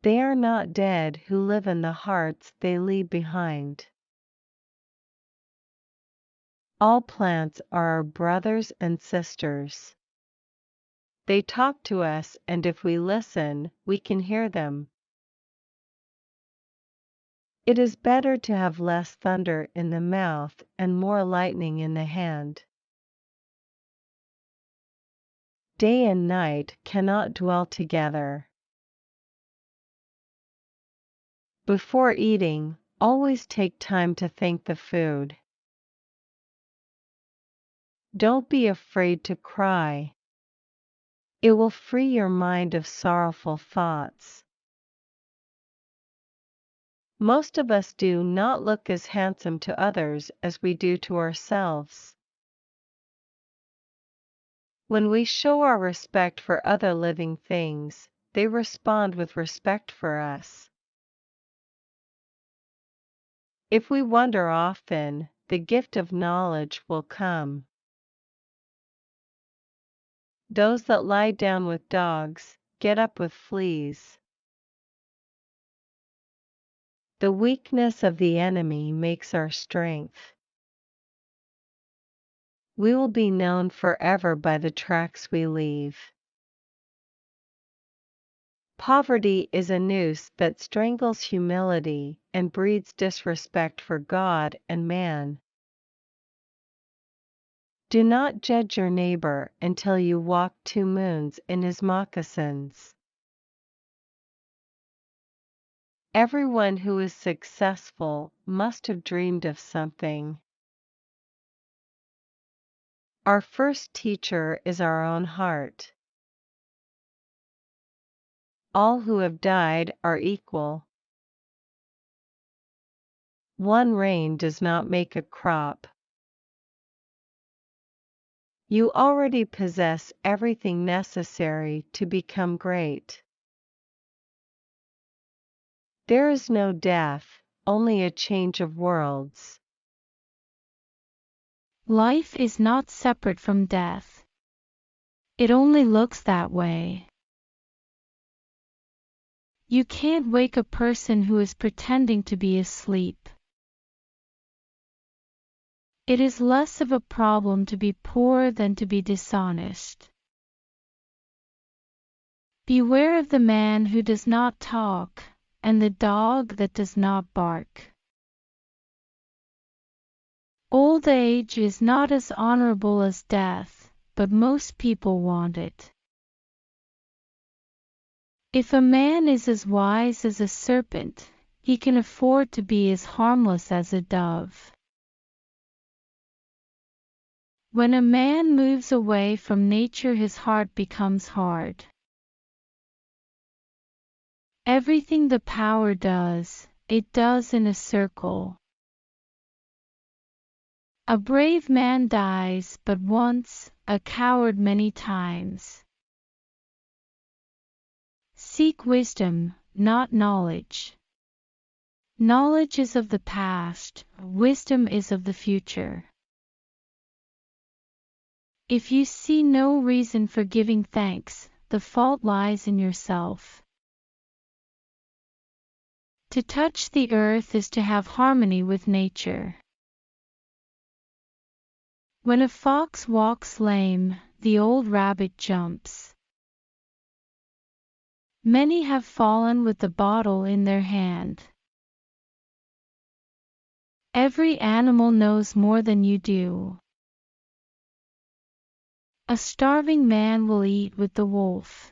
They are not dead who live in the hearts they leave behind. All plants are our brothers and sisters. They talk to us, and if we listen, we can hear them. It is better to have less thunder in the mouth and more lightning in the hand. Day and night cannot dwell together. Before eating, always take time to thank the food. Don't be afraid to cry. It will free your mind of sorrowful thoughts. Most of us do not look as handsome to others as we do to ourselves. When we show our respect for other living things, they respond with respect for us. If we wonder often, the gift of knowledge will come. Those that lie down with dogs, get up with fleas. The weakness of the enemy makes our strength. We will be known forever by the tracks we leave. Poverty is a noose that strangles humility and breeds disrespect for God and man. Do not judge your neighbor until you walk 2 moons in his moccasins. Everyone who is successful must have dreamed of something. Our first teacher is our own heart. All who have died are equal. One rain does not make a crop. You already possess everything necessary to become great. There is no death, only a change of worlds. Life is not separate from death. It only looks that way. You can't wake a person who is pretending to be asleep. It is less of a problem to be poor than to be dishonest. Beware of the man who does not talk, and the dog that does not bark. Old age is not as honorable as death, but most people want it. If a man is as wise as a serpent, he can afford to be as harmless as a dove. When a man moves away from nature, his heart becomes hard. Everything the power does, it does in a circle. A brave man dies but once, a coward many times. Seek wisdom, not knowledge. Knowledge is of the past, wisdom is of the future. If you see no reason for giving thanks, the fault lies in yourself. To touch the earth is to have harmony with nature. When a fox walks lame, the old rabbit jumps. Many have fallen with the bottle in their hand. Every animal knows more than you do. A starving man will eat with the wolf.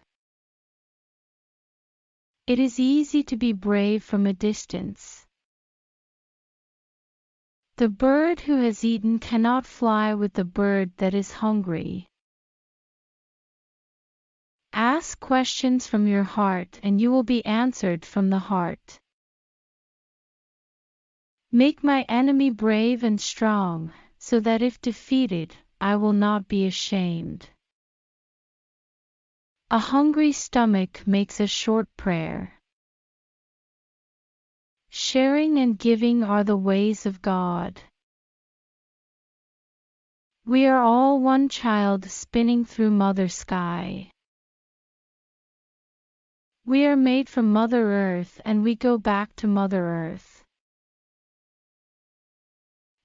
It is easy to be brave from a distance. The bird who has eaten cannot fly with the bird that is hungry. Ask questions from your heart and you will be answered from the heart. Make my enemy brave and strong, so that if defeated, I will not be ashamed. A hungry stomach makes a short prayer. Sharing and giving are the ways of God. We are all one child spinning through Mother Sky. We are made from Mother Earth and we go back to Mother Earth.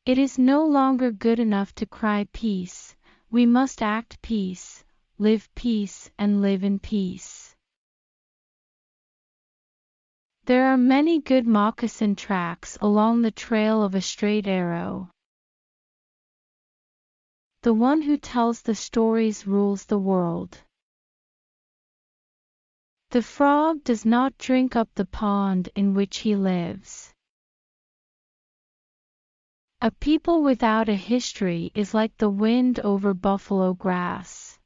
It is no longer good enough to cry peace, we must act peace, live peace and live in peace. There are many good moccasin tracks along the trail of a straight arrow. The one who tells the stories rules the world. The frog does not drink up the pond in which he lives. A people without a history is like the wind over buffalo grass.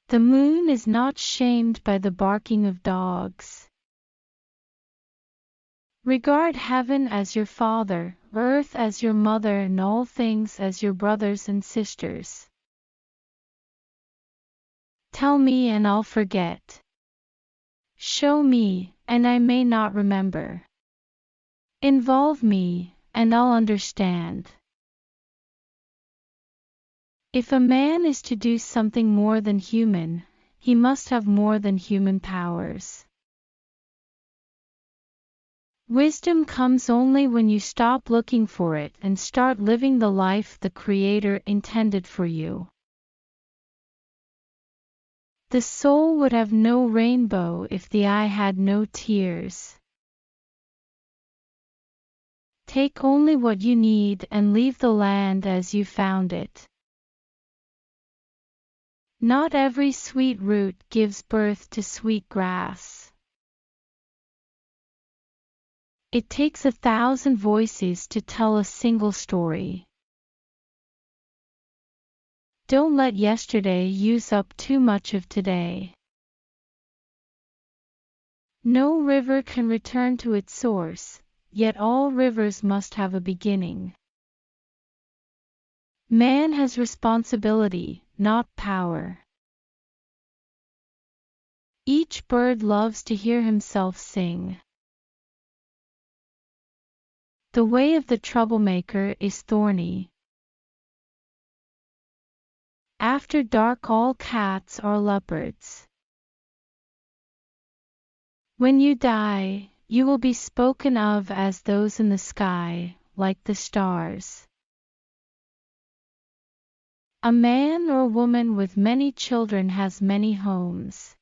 The moon is not shamed by the barking of dogs. Regard heaven as your father, earth as your mother, and all things as your brothers and sisters. Tell me and I'll forget. Show me, and I may not remember. Involve me, and I'll understand. If a man is to do something more than human, he must have more than human powers. Wisdom comes only when you stop looking for it and start living the life the Creator intended for you. The soul would have no rainbow if the eye had no tears. Take only what you need and leave the land as you found it. Not every sweet root gives birth to sweet grass. It takes 1,000 voices to tell a single story. Don't let yesterday use up too much of today. No river can return to its source, yet all rivers must have a beginning. Man has responsibility, not power. Each bird loves to hear himself sing. The way of the troublemaker is thorny. After dark all cats are leopards. When you die, you will be spoken of as those in the sky, like the stars. A man or woman with many children has many homes.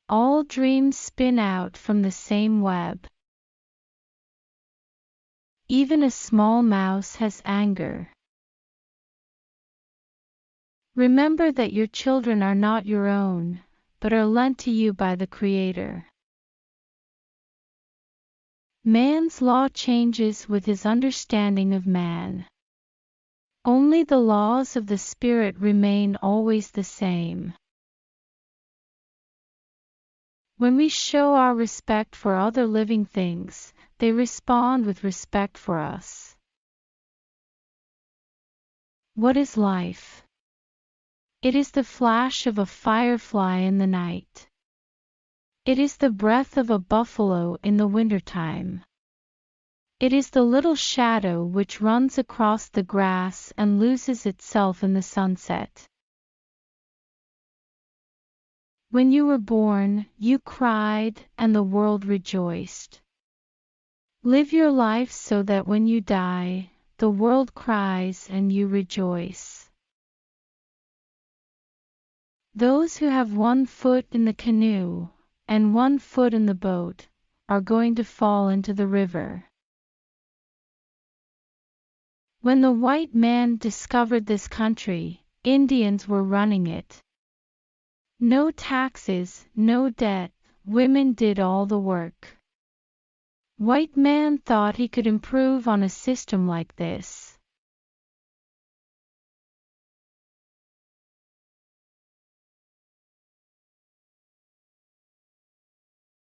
All dreams spin out from the same web. Even a small mouse has anger. Remember that your children are not your own, but are lent to you by the Creator. Man's law changes with his understanding of man. Only the laws of the Spirit remain always the same. When we show our respect for other living things, they respond with respect for us. What is life? It is the flash of a firefly in the night. It is the breath of a buffalo in the wintertime. It is the little shadow which runs across the grass and loses itself in the sunset. When you were born, you cried, and the world rejoiced. Live your life so that when you die, the world cries and you rejoice. Those who have 1 foot in the canoe and 1 foot in the boat are going to fall into the river. When the white man discovered this country, Indians were running it. No taxes, no debt, women did all the work. White man thought he could improve on a system like this.